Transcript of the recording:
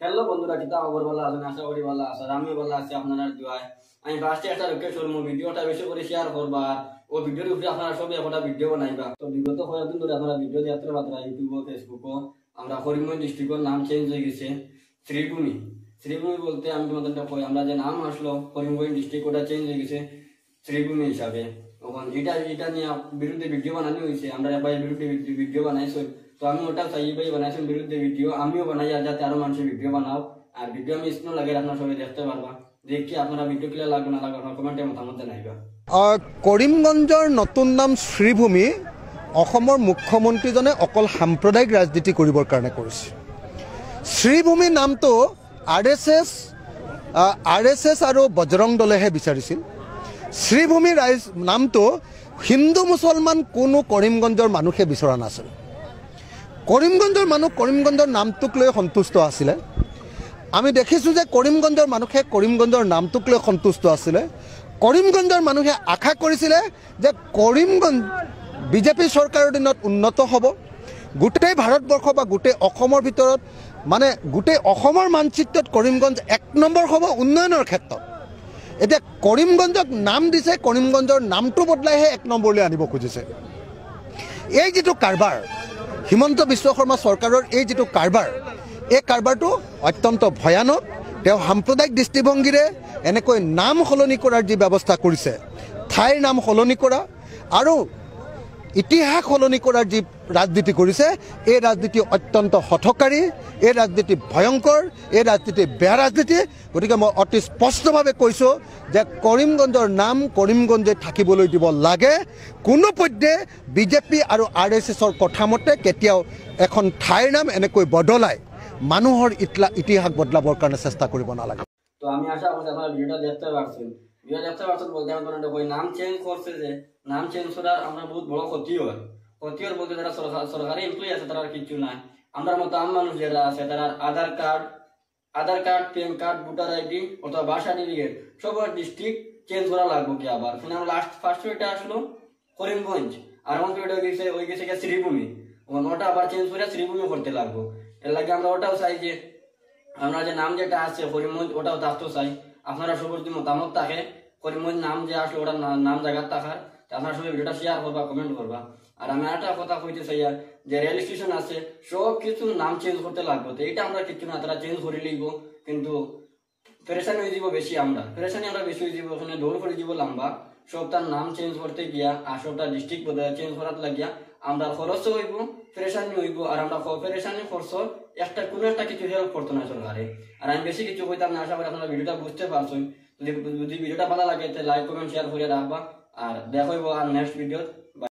Hello বন্ধুরা, কিতা খবর? ভালো আছেন? আশা করি ভালো আছেন। আমিও ভালো আছি আপনারা দোয়ায়। আমি ফার্স্টে একটা রিকোয়েস্ট করবো, ভিডিওটা বেশি করে শেয়ার করবা। ও ভিডিওর উপরে আপনারা সবাই একটা ভিডিও বানাইবা। তো বিগত কয়েকদিন ধরে আপনারা ভিডিও যাত্রা বাত্রা ইউটিউব ফেসবুক আমরা করিমগঞ্জ ডিস্ট্রিক্টের নাম চেঞ্জ হয়ে গেছে শ্রীভূমি। শ্রীভূমি বলতে আমি তোমাদের কই, আমরা যে নাম আসলো করিমগঞ্জ ডিস্ট্রিক্ট ওটা চেঞ্জ হয়ে গেছে শ্রীভূমি হিসাবে। তখন এটা নিয়ে বিরুদ্ধে ভিডিও বানানো হয়েছে, আমরা এবার বিরুদ্ধে ভিডিও বানাইছি। তো আমি ওটা চাই ভাই বানাইছি বিরুদ্ধে ভিডিও, আমিও বানাই, আর যাতে আরো মানুষের ভিডিও বানাও। আর ভিডিও আমি স্ক্রিন লাগে আপনারা সবাই দেখতে পারবা। দেখি আপনারা ভিডিও ক্লিয়ার লাগবে না লাগবে আপনার কমেন্টে মতামত জানাইবা। কৰিমগঞ্জৰ নতুন নাম শ্ৰীভূমি অসমৰ মুখ্যমন্ত্ৰীজনে অকল সাম্প্ৰদায়িক ৰাজনীতি কৰিবৰ কাৰণে কৰিছে। শ্ৰীভূমি নামটো আৰ এছ এছ আৰু বজৰং দলেহে বিচাৰিছিল। শ্ৰীভূমি নামটো হিন্দু মুছলমান কোনো কৰিমগঞ্জৰ মানুহে বিচৰা নাছিল। কৰিমগঞ্জৰ মানুহ কৰিমগঞ্জৰ নামটোক লৈ সন্তুষ্ট আছিলে। আমি দেখিছোঁ যে কৰিমগঞ্জৰ মানুহে কৰিমগঞ্জৰ নামটোক লৈ সন্তুষ্ট আছিলে। কৰিমগঞ্জৰ মানুহে আশা কৰিছিলে যে কৰিমগঞ্জ বিজেপি চৰকাৰৰ দিনত উন্নত হ'ব, গোটেই ভাৰতবৰ্ষ বা গোটেই অসমৰ ভিতৰত মানে গোটেই অসমৰ মানচিত্ৰত কৰিমগঞ্জ 1 নম্বৰ হ'ব উন্নয়নৰ ক্ষেত্ৰত। এতিয়া কৰিমগঞ্জক নাম দিছে, কৰিমগঞ্জৰ নামটো বদলাইহে 1 নম্বৰলৈ আনিব খুজিছে। এই যিটো কাৰবাৰ হিমন্ত বিশ্ব শৰ্মা চৰকাৰৰ, এই যিটো কাৰবাৰ, এই কাৰবাৰটো অত্যন্ত ভয়ানক। তেওঁ সাম্প্ৰদায়িক দৃষ্টিভংগীৰে এনেকৈ নাম সলনি কৰাৰ যি ব্যৱস্থা কৰিছে, ঠাইৰ নাম সলনি কৰা আৰু ইতিহাস সলনি কৰাৰ যি ৰাজনীতি কৰিছে, এই ৰাজনীতি অত্যন্ত হঠকাৰী, এই ৰাজনীতি ভয়ংকৰ, এই ৰাজনীতি বেয়া ৰাজনীতি। গতিকে মই অতি স্পষ্টভাৱে কৈছোঁ যে কৰিমগঞ্জৰ নাম কৰিমগঞ্জে থাকিবলৈ দিব লাগে। কোনোপধ্যে বিজেপি আৰু RSSৰ কথা মতে কেতিয়াও এখন ঠাইৰ নাম এনেকৈ বদলাই মানুহৰ ইতিহাস বদলাবৰ কাৰণে চেষ্টা কৰিব নালাগে। তো আমি আশা করছি আপনারা ভিডিওটা দেখতে পারছেন। ভিডিও দেখতে পারছেন বলতে আমি কোনো কই নাম চেঞ্জ করছে, যে নাম চেঞ্জ করার আমরা বহুত বড় ক্ষতি হয়। ক্ষতি হয় বলতে যারা সরকারি এমপ্লয়ি আছে তারা কিছু নাই, আমরা মতো আম মানুষ যারা আছে তারা Aadhaar card PAN card voter ID অথবা বার্থ সার্টিফিকেট সবার ডিস্ট্রিক্ট চেঞ্জ করা লাগবে কি আবার। ফিনাল ফার্স্ট এটা আসলো করিমগঞ্জ, আর আমার এটা ওই গেছে শ্রীভূমি, ওটা আবার চেঞ্জ করে শ্রীভূমি করতে লাগবো। এর লাগে আমরা ওটাও চাই যে আমরা যে নাম যেটা আছে করিমগঞ্জ ওটাও থাকতে চাই। আপনারা সবার যদি মতামত থাকে করিমগঞ্জ নাম যে আসলে ওটা নাম জায়গার থাকার, আপনারা সবাই ভিডিওটা শেয়ার করবা, কমেন্ট করবা। আর আমি একটা কথা কইতে চাই, যে রেল স্টেশন আছে সব কিছু নাম চেঞ্জ করতে লাগবে। তো এটা আমরা কিছু না, তারা চেঞ্জ করে লিখবো, কিন্তু পেরেশানি হয়ে যাব বেশি, আমরা বেশি হয়ে যাব, ওখানে দৌড় করে যাব লম্বা। সব তার নাম চেঞ্জ করতে গিয়া আর সবটা ডিস্ট্রিক্ট চেঞ্জ করার লাগিয়া আমরা খরচও হইব, পেরেশানি হইব। আর আমরা পেরেশানি খরচ কোনো একটা কিছু হেল্প করতো না সরকারে। আর আমি বেশি কিছু কইতাম না, আশা করি আপনারা ভিডিওটা বুঝতে পারছেন। যদি ভিডিওটা ভালো লাগে লাইক কমেন্ট শেয়ার করে রাখবা। আর দেখা হইব আর নেক্সট ভিডিও।